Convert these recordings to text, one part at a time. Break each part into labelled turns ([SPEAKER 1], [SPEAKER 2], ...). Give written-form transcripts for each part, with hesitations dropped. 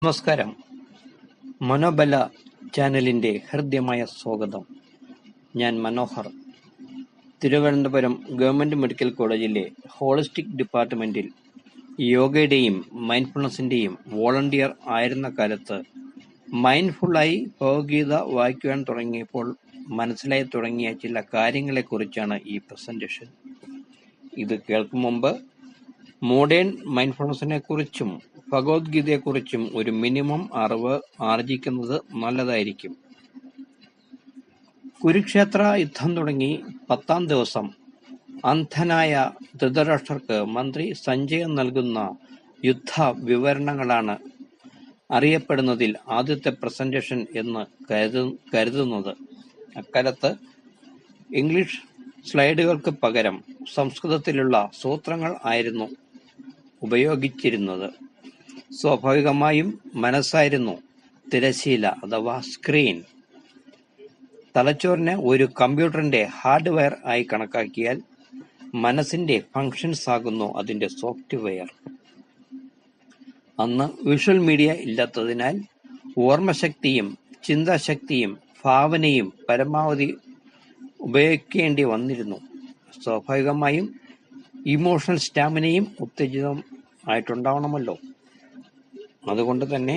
[SPEAKER 1] നമസ്കാരം. മനോബല ചാനലിൻ്റെ ഹൃദ്യമായ സ്വാഗതം. ഞാൻ മനോഹർ. തിരുവനന്തപുരം ഗവൺമെൻറ് മെഡിക്കൽ കോളേജിലെ ഹോളിസ്റ്റിക് ഡിപ്പാർട്ട്മെൻറ്റിൽ യോഗയുടെയും മൈൻഡ്ഫുൾനെസ്സിൻ്റെയും വോളണ്ടിയർ ആയിരുന്ന കാലത്ത് മൈൻഡ്ഫുള്ളായി ഭഗവത്ഗീത വായിക്കുവാൻ തുടങ്ങിയപ്പോൾ മനസ്സിലായി തുടങ്ങിയ ചില കാര്യങ്ങളെക്കുറിച്ചാണ് ഈ പ്രസൻറ്റേഷൻ. ഇത് കേൾക്കും മുമ്പ് മോഡേൺ മൈൻഡ്ഫുൾനെസ്സിനെക്കുറിച്ചും ഭഗവത്ഗീതയെക്കുറിച്ചും ഒരു മിനിമം അറിവ് ആർജിക്കുന്നത് നല്ലതായിരിക്കും. കുരുക്ഷേത്ര യുദ്ധം തുടങ്ങി 10-ാം ദിവസം അന്ധനായ ധൃതരാഷ്ട്രർക്ക് മന്ത്രി സഞ്ജയൻ നൽകുന്ന യുദ്ധ വിവരണങ്ങളാണ് അറിയപ്പെടുന്നതിൽ ആദ്യത്തെ പ്രസന്റേഷൻ എന്ന് കരുതുന്നത്. അക്കാലത്ത് ഇംഗ്ലീഷ് സ്ലൈഡുകൾക്ക് പകരം സംസ്കൃതത്തിലുള്ള സൂത്രങ്ങൾ ആയിരുന്നു ഉപയോഗിച്ചിരുന്നത്. സ്വാഭാവികമായും മനസ്സായിരുന്നു തിരശ്ശീല അഥവാ സ്ക്രീൻ. തലച്ചോറിനെ ഒരു കമ്പ്യൂട്ടറിന്റെ ഹാർഡ്വെയർ ആയി കണക്കാക്കിയാൽ മനസ്സിന്റെ ഫങ്ഷൻസ് ആകുന്നു അതിന്റെ സോഫ്റ്റ്വെയർ. അന്ന് വിഷ്വൽ മീഡിയ ഇല്ലാത്തതിനാൽ ഓർമ്മശക്തിയും ചിന്താശക്തിയും ഭാവനയും പരമാവധി ഉപയോഗിക്കേണ്ടി വന്നിരുന്നു. സ്വാഭാവികമായും ഇമോഷണൽ സ്റ്റാമിനയും ഉത്തേജിതം ആയിട്ടുണ്ടാവണമല്ലോ. അതുകൊണ്ട് തന്നെ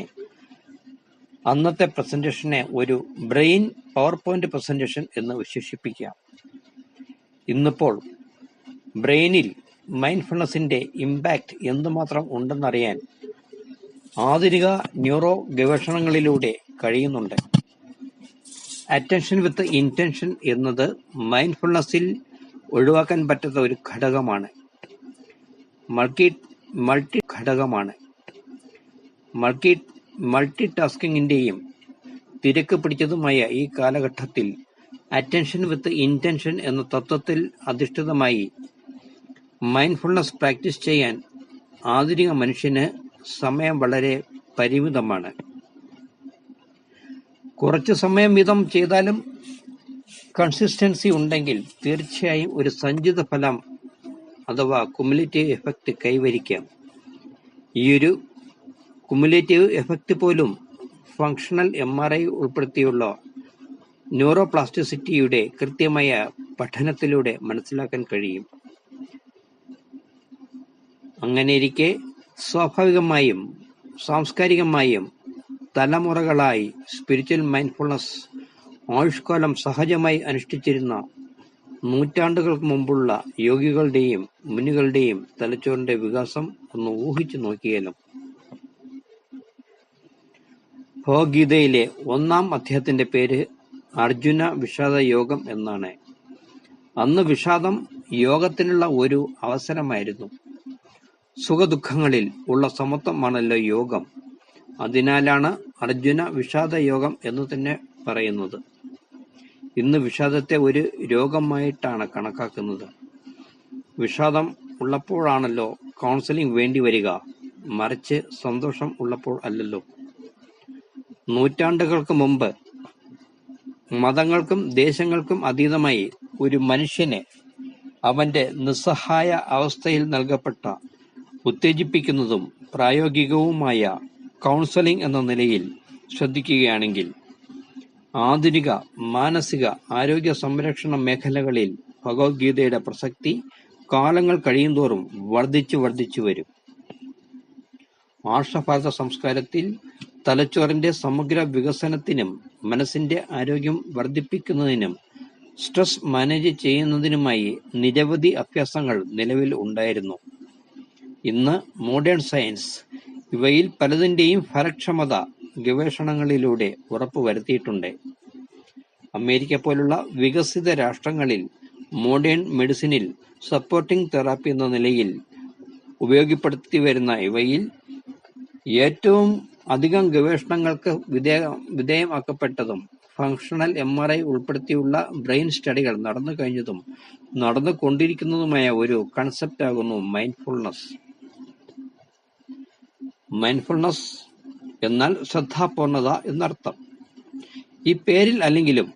[SPEAKER 1] അന്നത്തെ പ്രസന്റേഷനെ ഒരു ബ്രെയിൻ പവർ പോയിന്റ് പ്രസന്റേഷൻ എന്ന് വിശേഷിപ്പിക്കാം. ഇന്നിപ്പോൾ ബ്രെയിനിൽ മൈൻഡ്ഫുൾനെസ്സിന്റെ ഇമ്പാക്റ്റ് എന്തുമാത്രം ഉണ്ടെന്നറിയാൻ ആധുനിക ന്യൂറോ ഗവേഷണങ്ങളിലൂടെ കഴിയുന്നുണ്ട്. അറ്റൻഷൻ വിത്ത് ഇന്റൻഷൻ എന്നത് മൈൻഡ്ഫുൾനെസ്സിൽ ഒഴിവാക്കാൻ പറ്റാത്ത ഒരു ഘടകമാണ്. മൾട്ടി ടാസ്കിങ്ങിന്റെയും തിരക്ക് പിടിച്ചതുമായ ഈ കാലഘട്ടത്തിൽ അറ്റൻഷൻ വിത്ത് ഇന്റൻഷൻ എന്ന തത്വത്തിൽ അധിഷ്ഠിതമായി മൈൻഡ്ഫുൾനെസ് പ്രാക്ടീസ് ചെയ്യാൻ ആധുനിക മനുഷ്യന് സമയം വളരെ പരിമിതമാണ്. കുറച്ചു സമയം വീതം ചെയ്താലും കൺസിസ്റ്റൻസി ഉണ്ടെങ്കിൽ തീർച്ചയായും ഒരു സഞ്ചിത ഫലം അഥവാ കുമുലേറ്റീവ് എഫക്റ്റ് കൈവരിക്കാം. ഈയൊരു കുമുലേറ്റീവ് എഫക്റ്റ് പോലും ഫങ്ഷണൽ MRI ഉൾപ്പെടുത്തിയുള്ള ന്യൂറോപ്ലാസ്റ്റിസിറ്റിയുടെ കൃത്യമായ പഠനത്തിലൂടെ മനസ്സിലാക്കാൻ കഴിയും. അങ്ങനെയിരിക്കെ സ്വാഭാവികമായും സാംസ്കാരികമായും തലമുറകളായി സ്പിരിച്വൽ മൈൻഡ്ഫുൾനെസ് ആയുഷ്കാലം സഹജമായി അനുഷ്ഠിച്ചിരുന്ന നൂറ്റാണ്ടുകൾക്ക് മുമ്പുള്ള യോഗികളുടെയും മുനികളുടെയും തലച്ചോറിന്റെ വികാസം ഒന്ന് ഊഹിച്ചു നോക്കിയാലും. ഭഗവത്ഗീതയിലെ 1-ാം അധ്യായത്തിന്റെ പേര് അർജുന വിഷാദ യോഗം എന്നാണ്. അന്ന് വിഷാദം യോഗത്തിനുള്ള ഒരു അവസരമായിരുന്നു. സുഖദുഃഖങ്ങളിൽ ഉള്ള സമത്വമാണല്ലോ യോഗം. അതിനാലാണ് അർജുന വിഷാദ യോഗം എന്ന് തന്നെ പറയുന്നത്. ഇന്ന് വിഷാദത്തെ ഒരു രോഗമായിട്ടാണ് കണക്കാക്കുന്നത്. വിഷാദം ഉള്ളപ്പോഴാണല്ലോ കൗൺസിലിംഗ് വേണ്ടി വരിക, മറിച്ച് സന്തോഷം ഉള്ളപ്പോൾ അല്ലല്ലോ. നൂറ്റാണ്ടുകൾക്ക് മുമ്പ് മതങ്ങൾക്കും ദേശങ്ങൾക്കും അതീതമായി ഒരു മനുഷ്യനെ അവന്റെ നിസ്സഹായ അവസ്ഥയിൽ നൽകപ്പെട്ട ഉത്തേജിപ്പിക്കുന്നതും പ്രായോഗികവുമായ കൗൺസിലിംഗ് എന്ന നിലയിൽ ശ്രദ്ധിക്കുകയാണെങ്കിൽ ആധുനിക മാനസിക ആരോഗ്യ സംരക്ഷണ മേഖലകളിൽ ഭഗവത്ഗീതയുടെ പ്രസക്തി കാലങ്ങൾ കഴിയുന്തോറും വർദ്ധിച്ചു വരും. ആർഷഭാരത സംസ്കാരത്തിൽ തലച്ചോറിന്റെ സമഗ്ര വികസനത്തിനും മനസ്സിന്റെ ആരോഗ്യം വർദ്ധിപ്പിക്കുന്നതിനും സ്ട്രെസ് മാനേജ് ചെയ്യുന്നതിനുമായി നിരവധി അഭ്യാസങ്ങൾ നിലവിൽ ഉണ്ടായിരുന്നു. ഇന്ന് മോഡേൺ സയൻസ് ഇവയിൽ പലതിന്റെയും ഫലക്ഷമത ഗവേഷണങ്ങളിലൂടെ ഉറപ്പുവരുത്തിയിട്ടുണ്ട്. അമേരിക്ക പോലുള്ള വികസിത രാഷ്ട്രങ്ങളിൽ മോഡേൺ മെഡിസിനിൽ സപ്പോർട്ടിംഗ് തെറാപ്പി എന്ന നിലയിൽ ഉപയോഗപ്പെടുത്തി വരുന്ന ഇവയിൽ ഏറ്റവും അധികം ഗവേഷണങ്ങൾക്ക് വിധേയമാക്കപ്പെട്ടതും ഫങ്ഷണൽ MRI ഉൾപ്പെടുത്തിയുള്ള ബ്രെയിൻ സ്റ്റഡികൾ നടന്നു കഴിഞ്ഞതും നടന്നുകൊണ്ടിരിക്കുന്നതുമായ ഒരു കൺസെപ്റ്റ് ആകുന്നു മൈൻഡ്ഫുൾനെസ്. മൈൻഡ്ഫുൾനെസ് എന്നാൽ ശ്രദ്ധാപൂർണത എന്നർത്ഥം. ഈ പേരിൽ അല്ലെങ്കിലും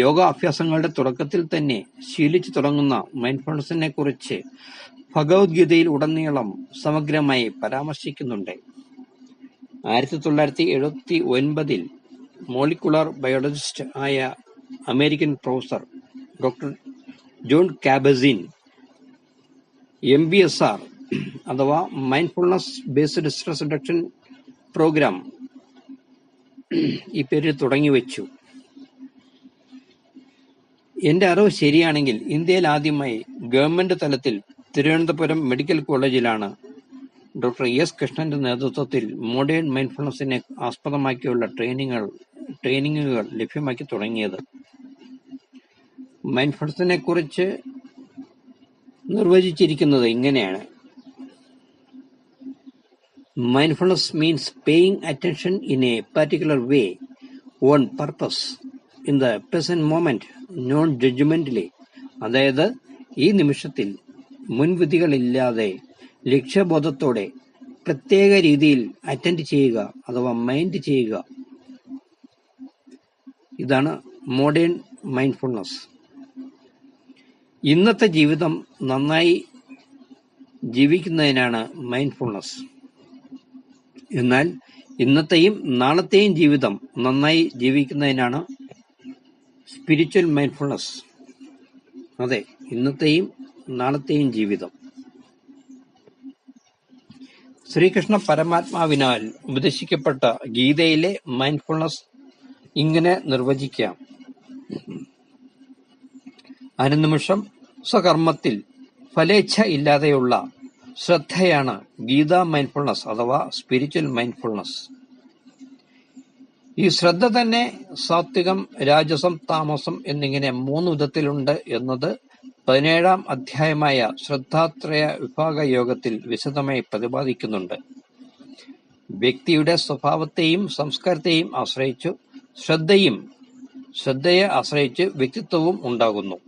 [SPEAKER 1] യോഗാഭ്യാസങ്ങളുടെ തുടക്കത്തിൽ തന്നെ ശീലിച്ചു തുടങ്ങുന്ന മൈൻഡ്ഫുൾനെസ്സിനെ കുറിച്ച് ഭഗവത്ഗീതയിൽ ഉടനീളം സമഗ്രമായി പരാമർശിക്കുന്നുണ്ട്. 1979 മോളിക്കുലർ ബയോളജിസ്റ്റ് ആയ American professor doctor Jon Kabat Zinn MBSR അഥവാ mindfulness based stress reduction program ഈ പേരിൽ തുടങ്ങിവെച്ചു. എന്റെ അറിവ് ശരിയാണെങ്കിൽ ഇന്ത്യയിൽ ആദ്യമായി ഗവൺമെന്റ് തലത്തിൽ തിരുവനന്തപുരം മെഡിക്കൽ കോളേജിലാണ് ഡോക്ടർ എസ് കൃഷ്ണന്റെ നേതൃത്വത്തിൽ മോഡേൺ മൈൻഡ്ഫുൾനെസ്സിനെ ആസ്പദമാക്കിയുള്ള ട്രെയിനിങ്ങുകൾ ലഭ്യമാക്കി തുടങ്ങിയത്. മൈൻഡ്ഫുൾനെസ്സിനെ കുറിച്ച് നിർവചിച്ചിരിക്കുന്നത് ഇങ്ങനെയാണ്: Mindfulness means paying attention in a particular way, on purpose, in the present moment, non-judgmentally. അതായത് ഈ നിമിഷത്തിൽ മുൻവിധികളില്ലാതെ ലക്ഷ്യബോധത്തോടെ പ്രത്യേക രീതിയിൽ അറ്റൻഡ് ചെയ്യുക അഥവാ മൈൻഡ് ചെയ്യുക. ഇതാണ് മോഡേൺ മൈൻഡ്ഫുൾനെസ്. ഇന്നത്തെ ജീവിതം നന്നായി ജീവിക്കുന്നതിനാണ് മൈൻഡ്ഫുൾനെസ്. എന്നാൽ ഇന്നത്തെയും നാളത്തെയും ജീവിതം നന്നായി ജീവിക്കുന്നതിനാണ് സ്പിരിച്വൽ മൈൻഡ്ഫുൾനെസ്. അതെ, ഇന്നത്തെയും നാളത്തെയും ജീവിതം. ശ്രീകൃഷ്ണ പരമാത്മാവിനാൽ ഉപദേശിക്കപ്പെട്ട ഗീതയിലെ മൈൻഡ്ഫുൾനെസ് ഇങ്ങനെ നിർവചിക്കാം: അനുനിമിഷം സ്വകർമ്മത്തിൽ ഫലേച്ഛ ഇല്ലാതെയുള്ള ശ്രദ്ധയാണ് ഗീതാ മൈൻഡ്ഫുൾനെസ് അഥവാ സ്പിരിച്വൽ മൈൻഡ്ഫുൾനെസ്. ഈ ശ്രദ്ധ തന്നെ സാത്വികം, രാജസം, താമസം എന്നിങ്ങനെ 3 വിധത്തിലുണ്ട് എന്നത് 17-ാം അധ്യായമായ ശ്രദ്ധാത്രയ വിഭാഗ യോഗത്തിൽ വിശദമായി പ്രതിപാദിക്കുന്നുണ്ട്. വ്യക്തിയുടെ സ്വഭാവത്തെയും സംസ്കാരത്തെയും ആശ്രയിച്ചു ശ്രദ്ധയെ ആശ്രയിച്ച് വ്യക്തിത്വവും ഉണ്ടാകുന്നു.